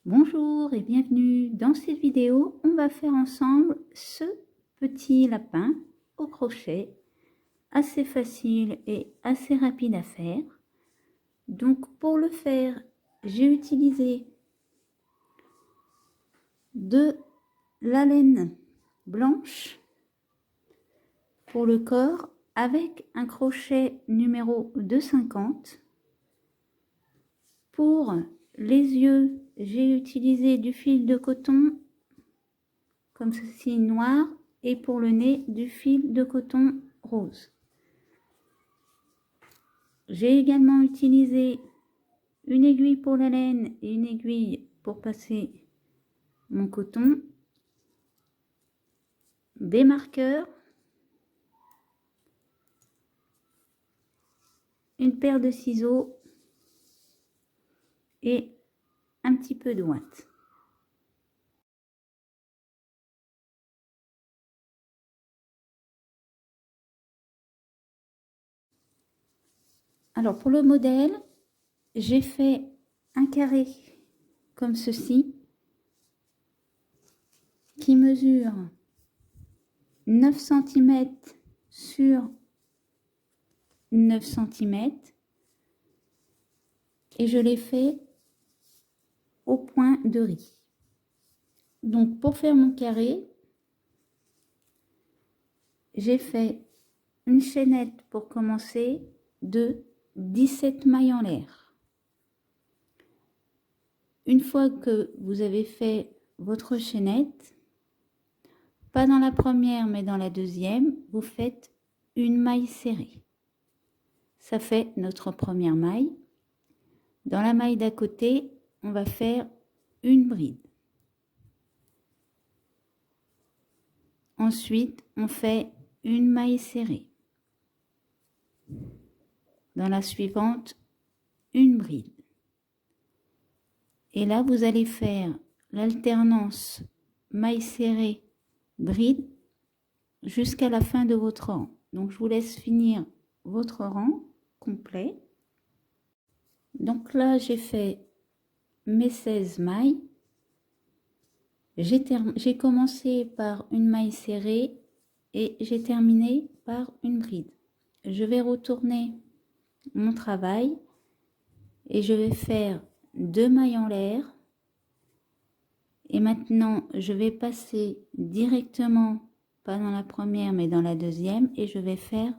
Bonjour et bienvenue. Dans cette vidéo, on va faire ensemble ce petit lapin au crochet, assez facile et assez rapide à faire. Donc pour le faire, j'ai utilisé de la laine blanche pour le corps avec un crochet numéro 250. Pour les yeux, j'ai utilisé du fil de coton comme ceci noir et pour le nez du fil de coton rose. J'ai également utilisé une aiguille pour la laine et une aiguille pour passer mon coton, des marqueurs, une paire de ciseaux et un petit peu de ouate. Alors pour le modèle, j'ai fait un carré comme ceci qui mesure 9 cm sur 9 cm et je l'ai fait au point de riz. Donc pour faire mon carré, j'ai fait une chaînette pour commencer de 17 mailles en l'air. Une fois que vous avez fait votre chaînette, pas dans la première mais dans la deuxième, vous faites une maille serrée. Ça fait notre première maille. Dans la maille d'à côté, on va faire une bride. Ensuite, on fait une maille serrée. Dans la suivante, une bride. Et là, vous allez faire l'alternance maille serrée, bride, jusqu'à la fin de votre rang. Donc, je vous laisse finir votre rang complet. Donc là, j'ai fait mes 16 mailles. J'ai commencé par une maille serrée et j'ai terminé par une bride. Je vais retourner mon travail et je vais faire 2 mailles en l'air. Et maintenant, je vais passer directement, pas dans la première, mais dans la deuxième, et je vais faire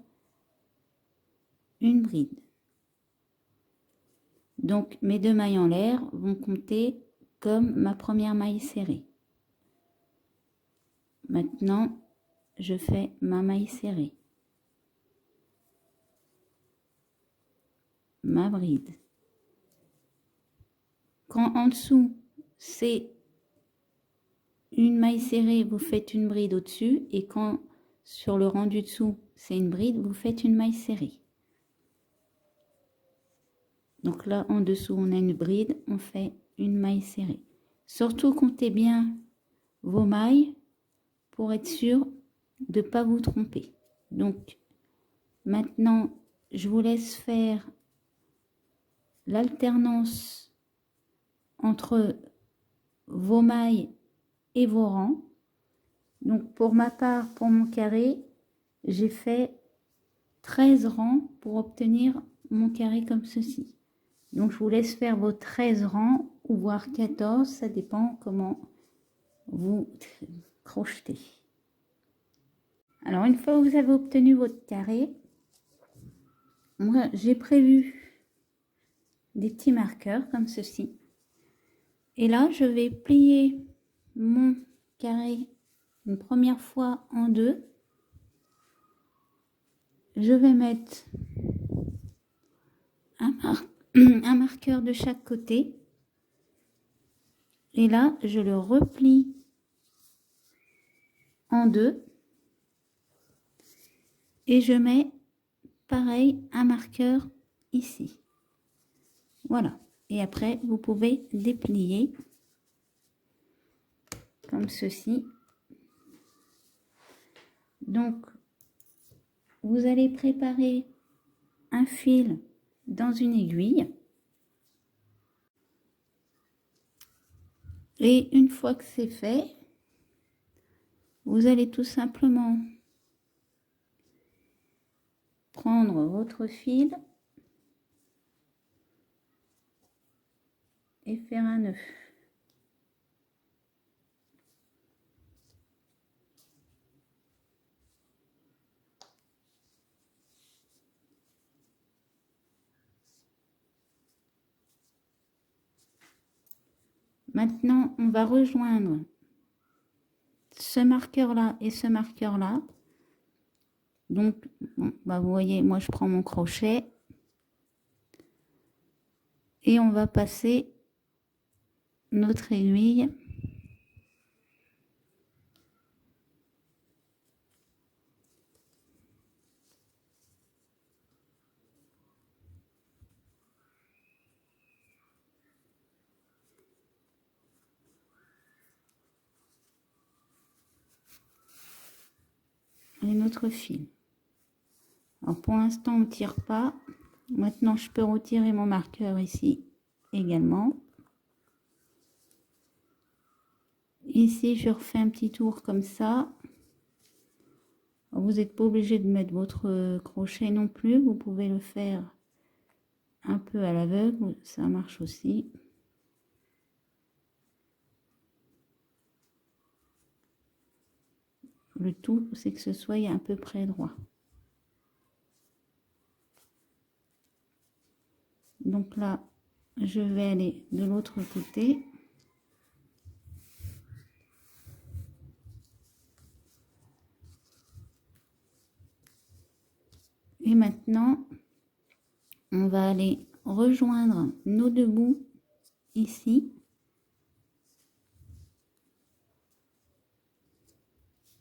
une bride. Donc, mes 2 mailles en l'air vont compter comme ma première maille serrée. Maintenant, je fais ma maille serrée. Ma bride. Quand en dessous, c'est une maille serrée, vous faites une bride au-dessus, et quand sur le rang du dessous, c'est une bride, vous faites une maille serrée. Donc là, en dessous, on a une bride, on fait une maille serrée. Surtout, comptez bien vos mailles pour être sûr de ne pas vous tromper. Donc, maintenant, je vous laisse faire l'alternance entre vos mailles et vos rangs. Donc, pour ma part, pour mon carré, j'ai fait 13 rangs pour obtenir mon carré comme ceci. Donc, je vous laisse faire vos 13 rangs ou voire 14, ça dépend comment vous crochetez. Alors, une fois que vous avez obtenu votre carré, moi, j'ai prévu des petits marqueurs comme ceci. Et là, je vais plier mon carré une première fois en deux. Je vais mettre un marqueur de chaque côté. Et là, je le replie en deux. Et je mets, pareil, un marqueur ici. Voilà. Et après, vous pouvez déplier comme ceci. Donc, vous allez préparer un fil dans une aiguille. Et une fois que c'est fait, vous allez tout simplement prendre votre fil et faire un nœud. Maintenant, on va rejoindre ce marqueur-là et ce marqueur-là. Donc, bon, bah vous voyez, moi je prends mon crochet et on va passer notre aiguille et notre fil. Alors pour l'instant on ne tire pas. Maintenant je peux retirer mon marqueur ici également. Ici je refais un petit tour comme ça. Vous n'êtes pas obligé de mettre votre crochet non plus, vous pouvez le faire un peu à l'aveugle, ça marche aussi. Le tout c'est que ce soit à peu près droit. Donc là je vais aller de l'autre côté. Et maintenant, on va aller rejoindre nos deux bouts ici.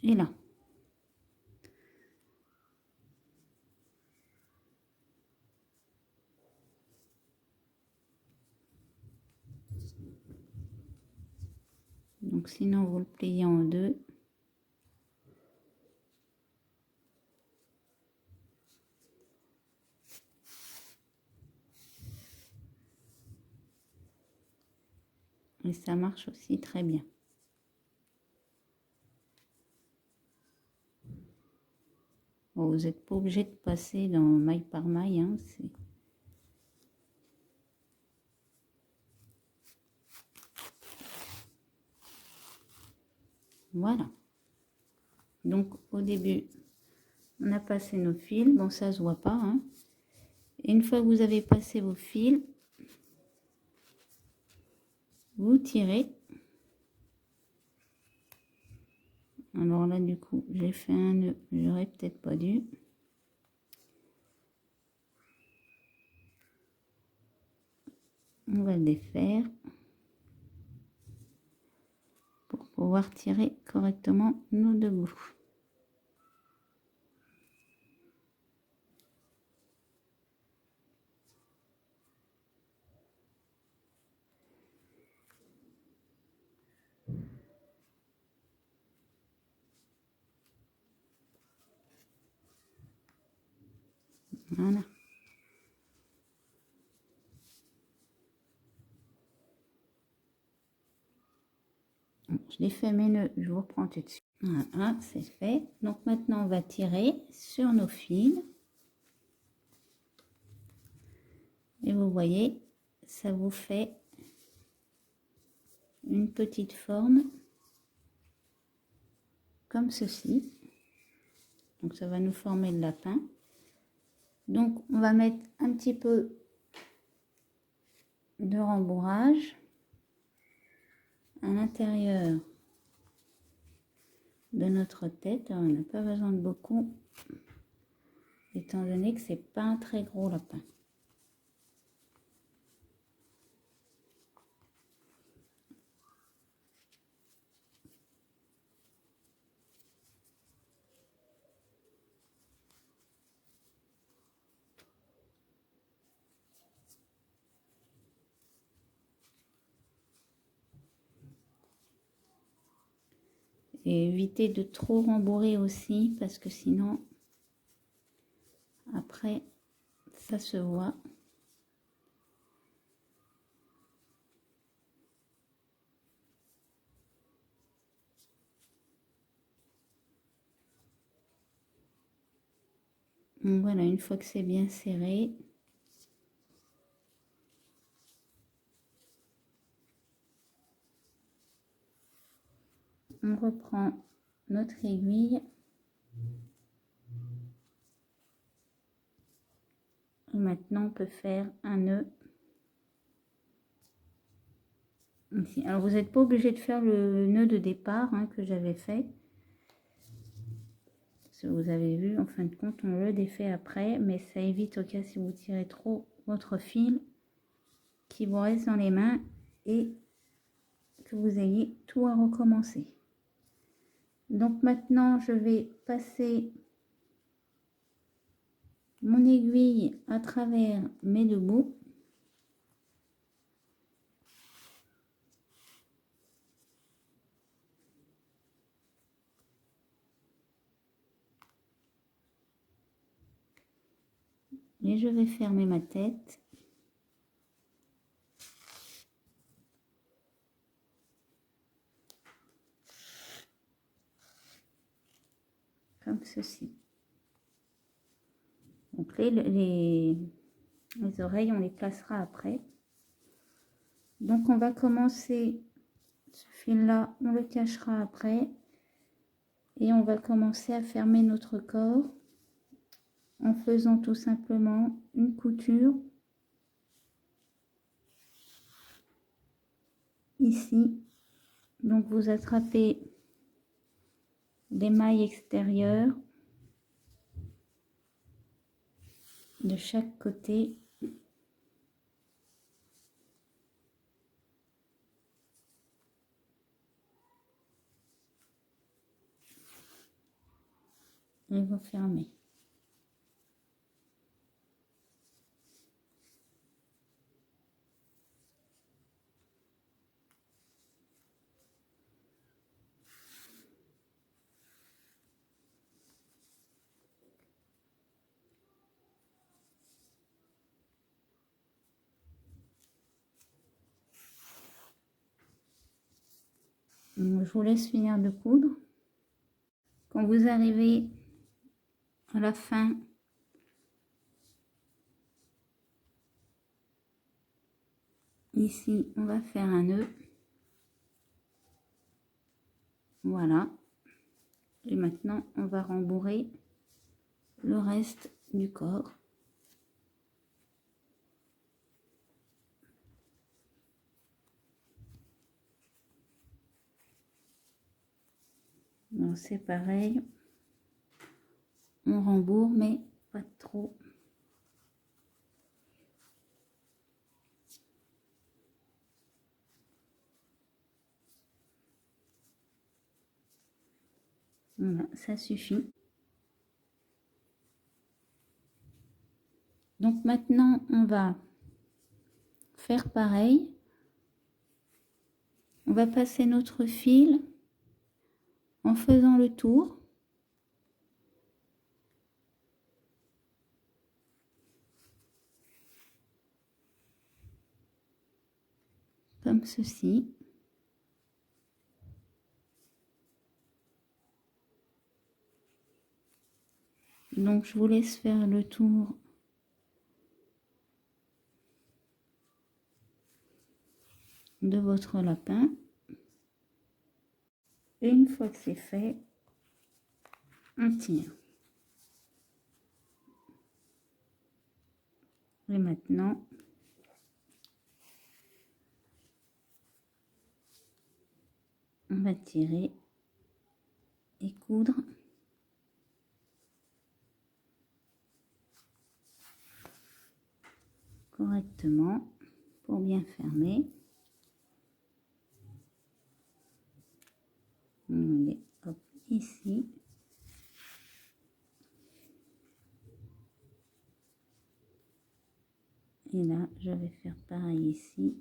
Et là. Donc sinon, vous le pliez en deux. Et ça marche aussi très bien. Bon, vous n'êtes pas obligé de passer dans maille par maille. Hein, voilà. Donc au début, on a passé nos fils. Bon, ça se voit pas. Hein. Et une fois que vous avez passé vos fils, vous tirez. Alors là, du coup, j'ai fait un nœud. J'aurais peut-être pas dû. On va le défaire pour pouvoir tirer correctement nos deux bouts. Voilà. Je l'ai fait mes nœuds, je vous reprends tout de suite. Voilà, c'est fait. Donc maintenant, on va tirer sur nos fils. Et vous voyez, ça vous fait une petite forme comme ceci. Donc ça va nous former le lapin. Donc on va mettre un petit peu de rembourrage à l'intérieur de notre tête. Alors, on n'a pas besoin de beaucoup, étant donné que c'est pas un très gros lapin. Et évitez de trop rembourrer aussi, parce que sinon, après, ça se voit. Donc voilà, une fois que c'est bien serré, on reprend notre aiguille et maintenant on peut faire un nœud ici. Alors vous n'êtes pas obligé de faire le nœud de départ hein, que j'avais fait. Vous avez vu, en fin de compte, on le défait après, mais ça évite au cas si vous tirez trop votre fil qui vous reste dans les mains et que vous ayez tout à recommencer. Donc maintenant, je vais passer mon aiguille à travers mes deux bouts. Et je vais fermer ma tête. Comme ceci. Donc les oreilles, on les placera après. Donc on va commencer, ce fil-là, on le cachera après. Et on va commencer à fermer notre corps en faisant tout simplement une couture ici. Donc vous attrapez les mailles extérieures de chaque côté. Et vous fermez. Donc, je vous laisse finir de coudre. Quand vous arrivez à la fin ici, on va faire un nœud. Voilà. Et maintenant, on va rembourrer le reste du corps. Donc c'est pareil. On rembourre, mais pas trop. Voilà, ça suffit. Donc maintenant, on va faire pareil. On va passer notre fil en faisant le tour. Comme ceci. Donc je vous laisse faire le tour de votre lapin. Et une fois que c'est fait, on tire. Et maintenant, on va tirer et coudre. Correctement pour bien fermer. On est hop, ici. Et là, je vais faire pareil ici.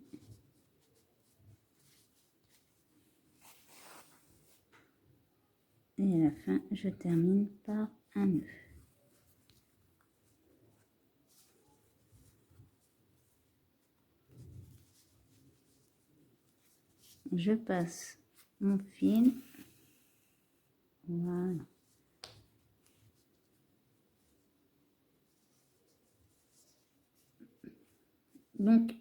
Et à la fin, je termine par un nœud. Je passe mon fil. Voilà. Donc,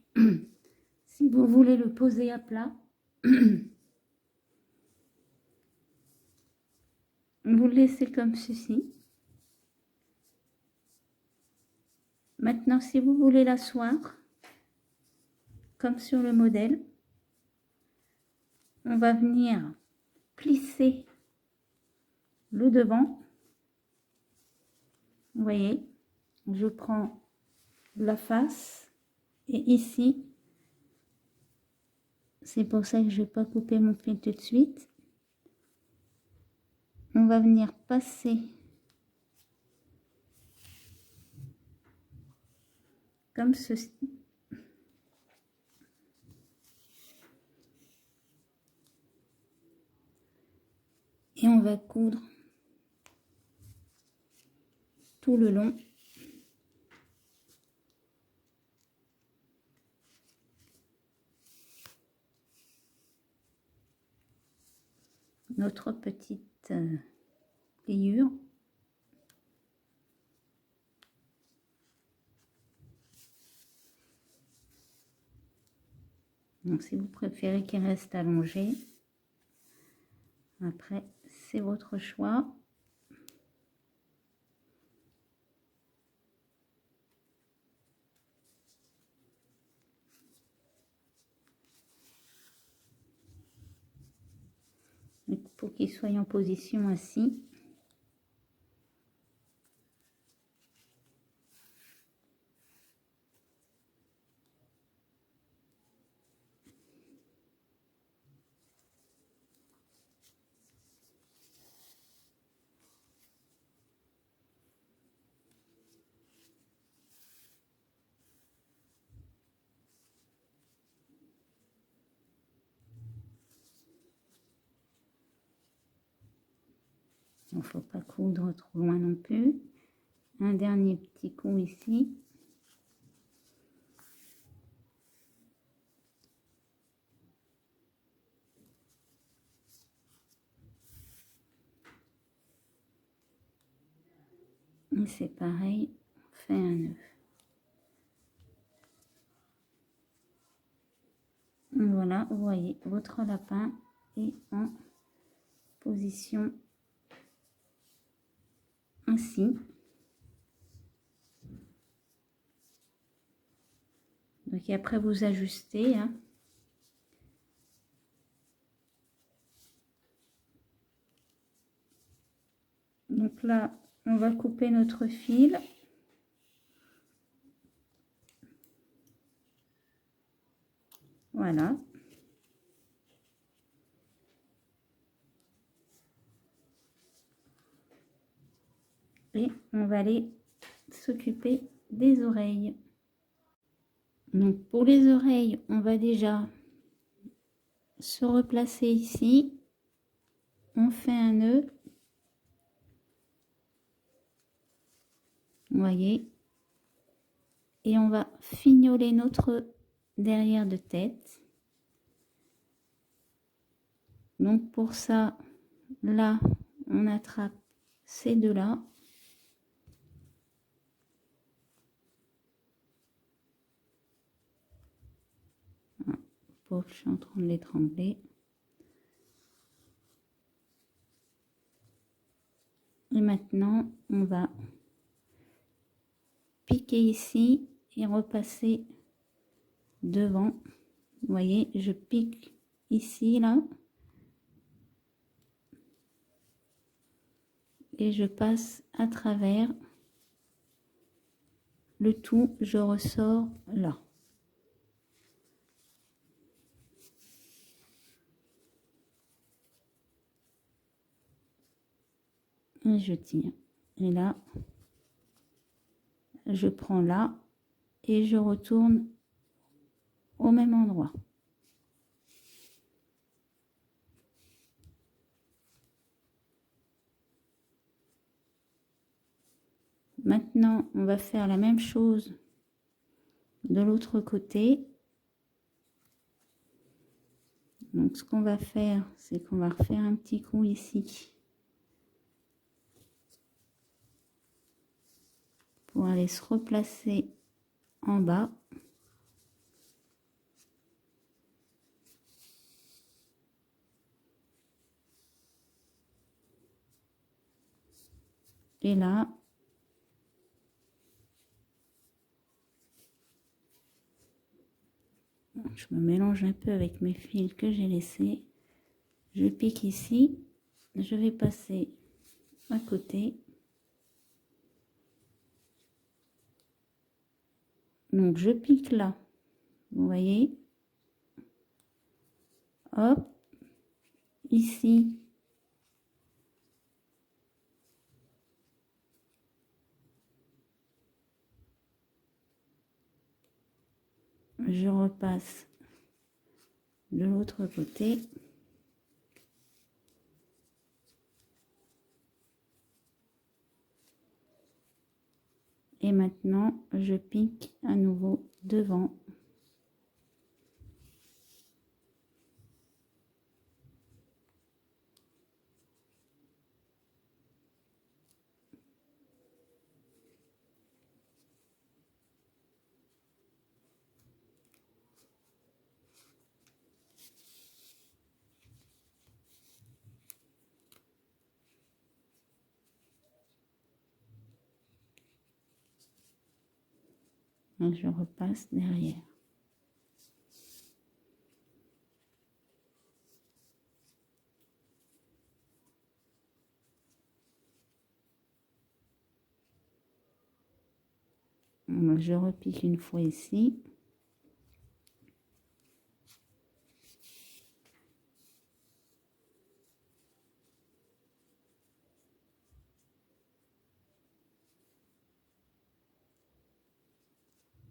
si vous voulez le poser à plat, vous le laissez comme ceci. Maintenant, si vous voulez l'asseoir, comme sur le modèle, on va venir plisser le devant. Vous voyez, je prends la face et ici, c'est pour ça que je ne vais pas couper mon fil tout de suite. On va venir passer comme ceci. Et on va coudre tout le long. Notre petite pliure. Donc si vous préférez qu'il reste allongé, après c'est votre choix. Pour qu'il soit en position ainsi. Il ne faut pas coudre trop loin non plus. Un dernier petit coup ici. Et c'est pareil, on fait un nœud. Voilà, vous voyez, votre lapin est en position ainsi. Donc après vous ajustez. Hein. Donc là, on va couper notre fil. Voilà. Et on va aller s'occuper des oreilles. Donc pour les oreilles, on va déjà se replacer ici. On fait un nœud. Vous voyez. Et on va fignoler notre derrière de tête. Donc pour ça, là, on attrape ces deux-là. Pauvre, je suis en train de l'étrangler. Et maintenant, on va piquer ici et repasser devant. Vous voyez, je pique ici, là. Et je passe à travers le tout, je ressors là. Et je tire. Et là, je prends là et je retourne au même endroit. Maintenant, on va faire la même chose de l'autre côté. Donc, ce qu'on va faire, c'est qu'on va refaire un petit coup ici pour aller se replacer en bas. Et là, je me mélange un peu avec mes fils que j'ai laissés. Je pique ici, je vais passer à côté. Donc je pique là, vous voyez. Hop, ici. Je repasse de l'autre côté. Et maintenant, je pique à nouveau devant. Et je repasse derrière. Je repique une fois ici.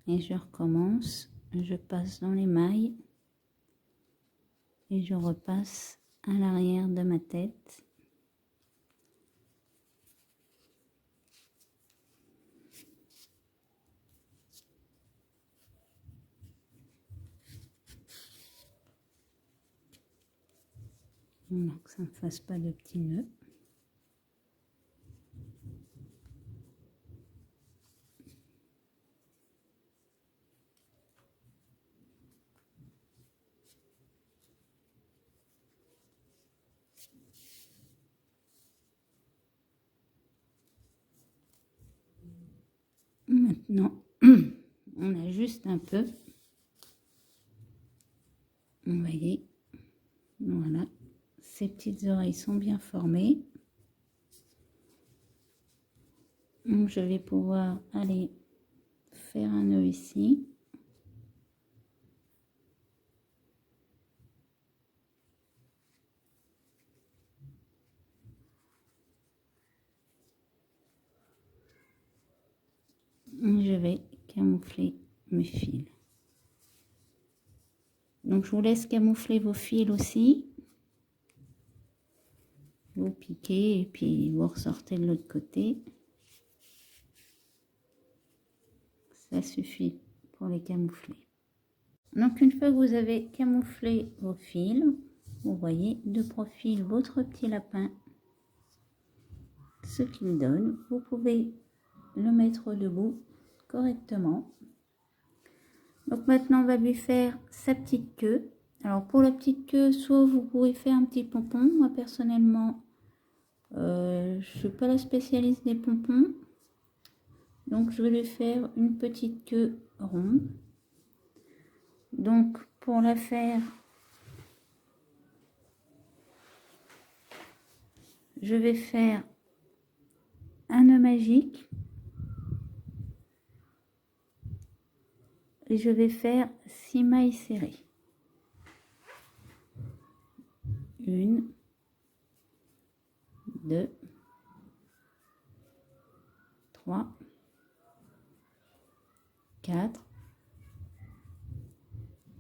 Et je recommence. Je passe dans les mailles. Et je repasse à l'arrière de ma tête. Voilà, que ça ne fasse pas de petits nœuds. Maintenant, on ajuste un peu. Vous voyez, voilà, ces petites oreilles sont bien formées. Donc, je vais pouvoir aller faire un nœud ici. Je vais camoufler mes fils. Donc, je vous laisse camoufler vos fils aussi. Vous piquez et puis vous ressortez de l'autre côté. Ça suffit pour les camoufler. Donc, une fois que vous avez camouflé vos fils, vous voyez de profil votre petit lapin, ce qu'il donne. Vous pouvez le mettre debout correctement. Donc maintenant, on va lui faire sa petite queue. Alors pour la petite queue, soit vous pouvez faire un petit pompon. Moi personnellement, je ne suis pas la spécialiste des pompons. Donc je vais lui faire une petite queue ronde. Donc pour la faire, je vais faire un nœud magique. Et je vais faire 6 mailles serrées. 1, 2, 3, 4,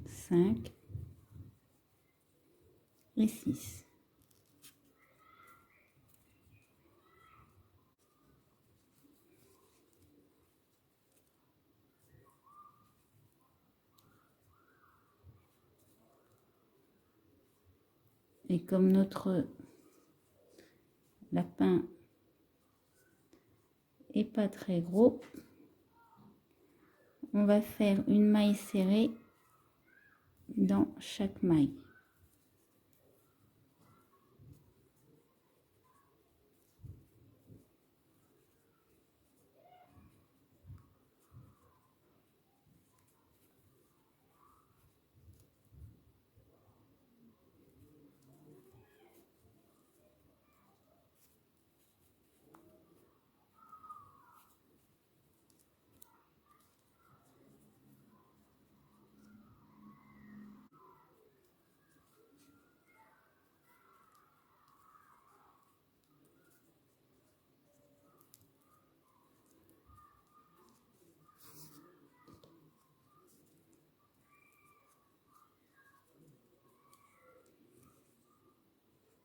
5 et 6. Et comme notre lapin est pas très gros, on va faire une maille serrée dans chaque maille.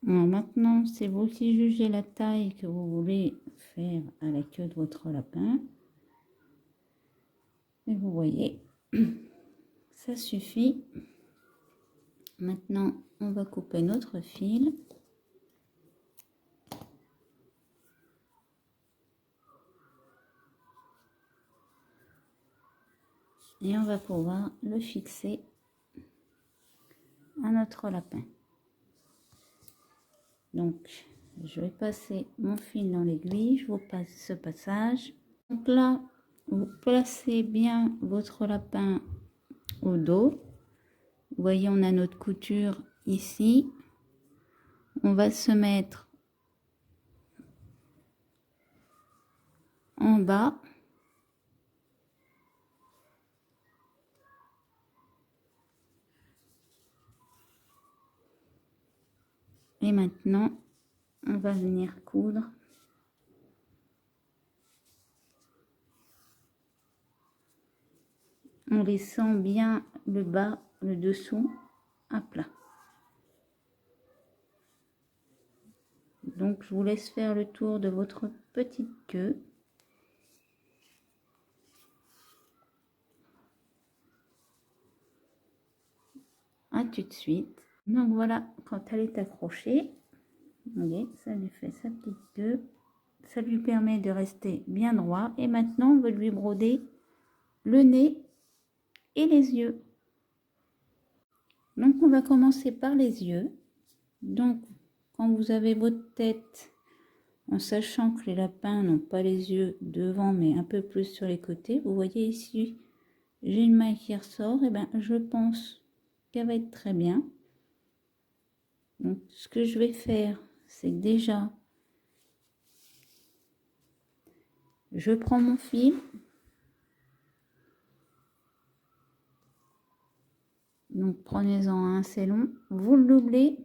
Alors maintenant, c'est vous qui jugez la taille que vous voulez faire à la queue de votre lapin. Et vous voyez, ça suffit. Maintenant, on va couper notre fil. Et on va pouvoir le fixer à notre lapin. Donc, je vais passer mon fil dans l'aiguille. Je vous passe ce passage. Donc là, vous placez bien votre lapin au dos. Vous voyez, on a notre couture ici. On va se mettre en bas. Et maintenant, on va venir coudre en laissant bien le bas, le dessous à plat. Donc, je vous laisse faire le tour de votre petite queue. À tout de suite. Donc voilà, quand elle est accrochée, vous voyez, ça lui fait sa petite queue. Ça lui permet de rester bien droit. Et maintenant, on va lui broder le nez et les yeux. Donc, on va commencer par les yeux. Donc, quand vous avez votre tête, en sachant que les lapins n'ont pas les yeux devant, mais un peu plus sur les côtés, vous voyez ici, j'ai une maille qui ressort. Et bien, je pense qu'elle va être très bien. Donc, ce que je vais faire, c'est que déjà, je prends mon fil. Donc, prenez-en un assez long. Vous le doublez.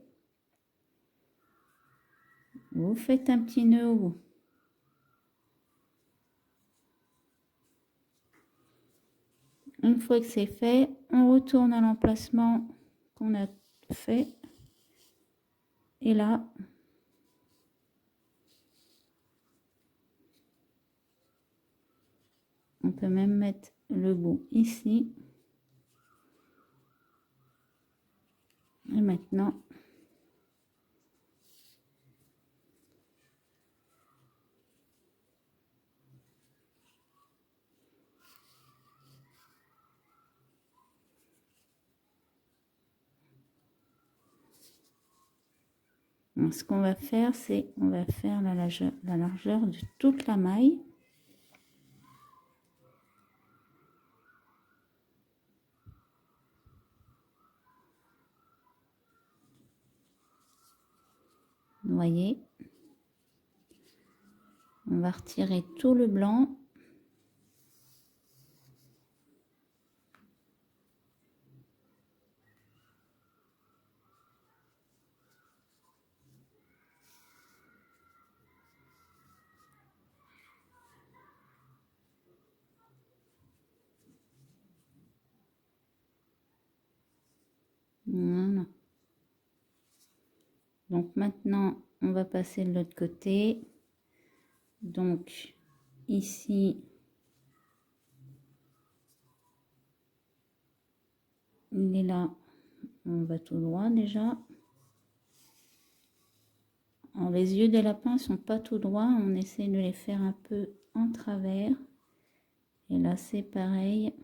Vous faites un petit nœud au bout. Une fois que c'est fait, on retourne à l'emplacement qu'on a fait. Et là, on peut même mettre le bout ici. Et maintenant, ce qu'on va faire, c'est on va faire la largeur de toute la maille. Vous voyez, on va retirer tout le blanc. Voilà. Donc maintenant, on va passer de l'autre côté. Donc ici, il est là, on va tout droit déjà. Alors, les yeux des lapins sont pas tout droits, on essaie de les faire un peu en travers. Et là, c'est pareil.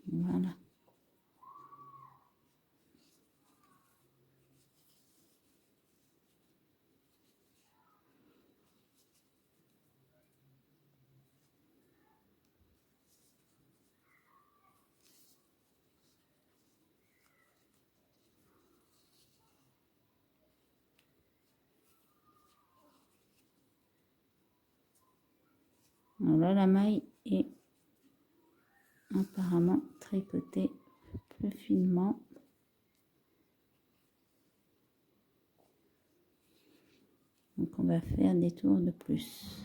Voilà. Alors là, la maille est apparemment tricotée plus finement. Donc on va faire des tours de plus.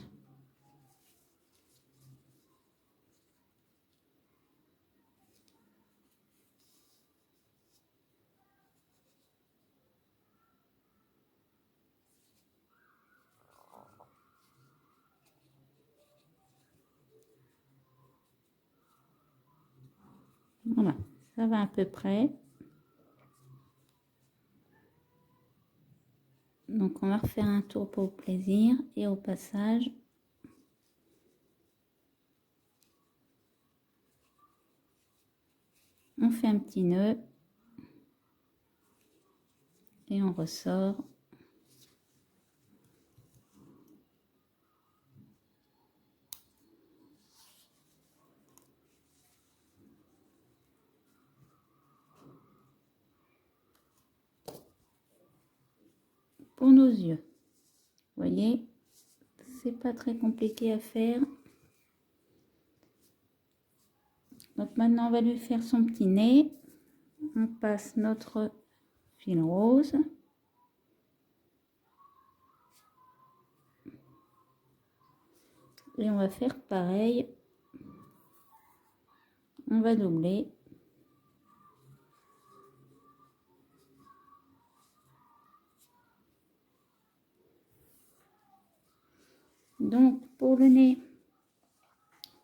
Voilà, ça va à peu près. Donc on va refaire un tour pour le plaisir et au passage, on fait un petit nœud et on ressort. Pour nos yeux, vous voyez, c'est pas très compliqué à faire. Donc maintenant on va lui faire son petit nez. On passe notre fil rose. Et on va faire pareil. On va doubler. Donc pour le nez,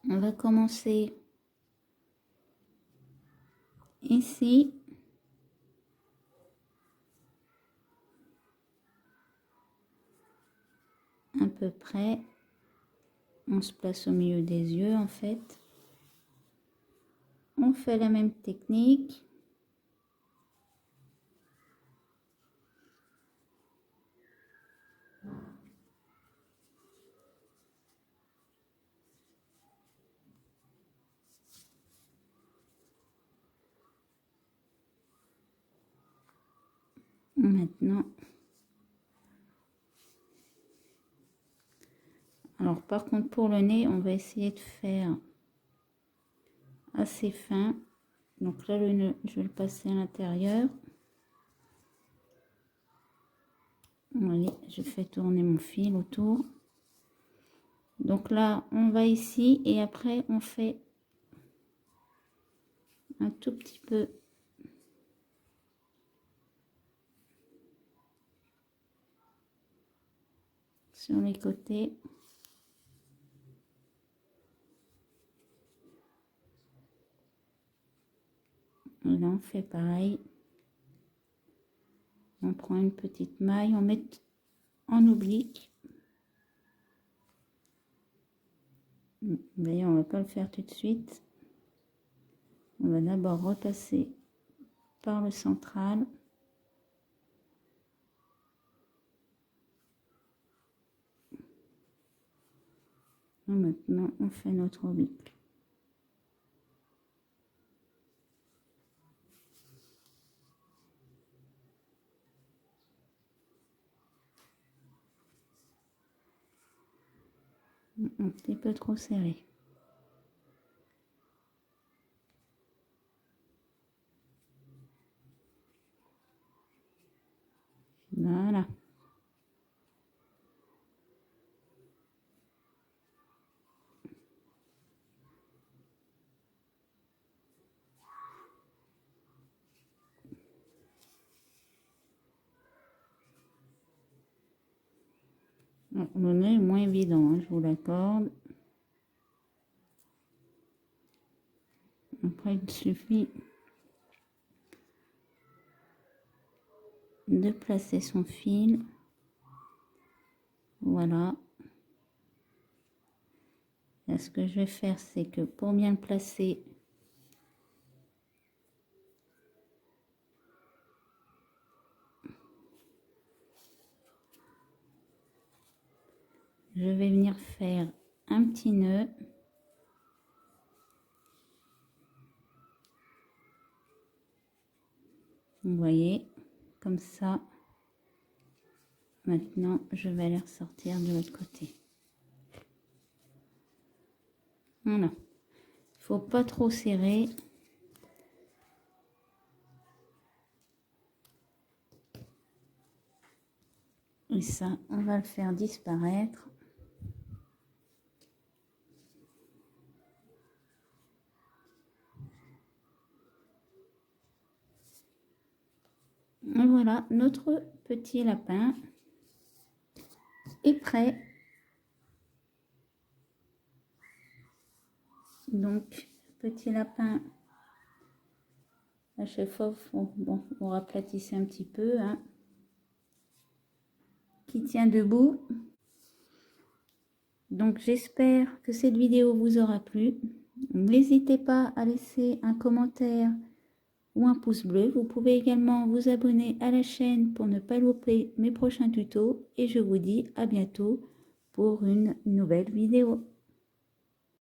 on va commencer ici. À peu près. On se place au milieu des yeux en fait. On fait la même technique. Maintenant, alors par contre pour le nez, on va essayer de faire assez fin. Donc là, le nœud, je vais le passer à l'intérieur. Voyez, je fais tourner mon fil autour. Donc là, on va ici et après, on fait un tout petit peu sur les côtés. Et là, on fait pareil. On prend une petite maille, on met en oblique. D'ailleurs, on va pas le faire tout de suite. On va d'abord repasser par le central. Et maintenant, on fait notre oblique. Un petit peu trop serré. Voilà. Le nez est moins évident, hein, je vous l'accorde. Après, il suffit de placer son fil. Voilà. Là, ce que je vais faire, c'est que pour bien le placer, je vais venir faire un petit nœud. Vous voyez, comme ça. Maintenant, je vais les ressortir de l'autre côté. Voilà. Il faut pas trop serrer. Et ça, on va le faire disparaître. Et voilà, notre petit lapin est prêt. Donc, petit lapin À chaque fois, bon, on raplatissait un petit peu, hein. Qui tient debout. Donc j'espère que cette vidéo vous aura plu. N'hésitez pas à laisser un commentaire ou un pouce bleu. Vous pouvez également vous abonner à la chaîne pour ne pas louper mes prochains tutos. Et je vous dis à bientôt pour une nouvelle vidéo.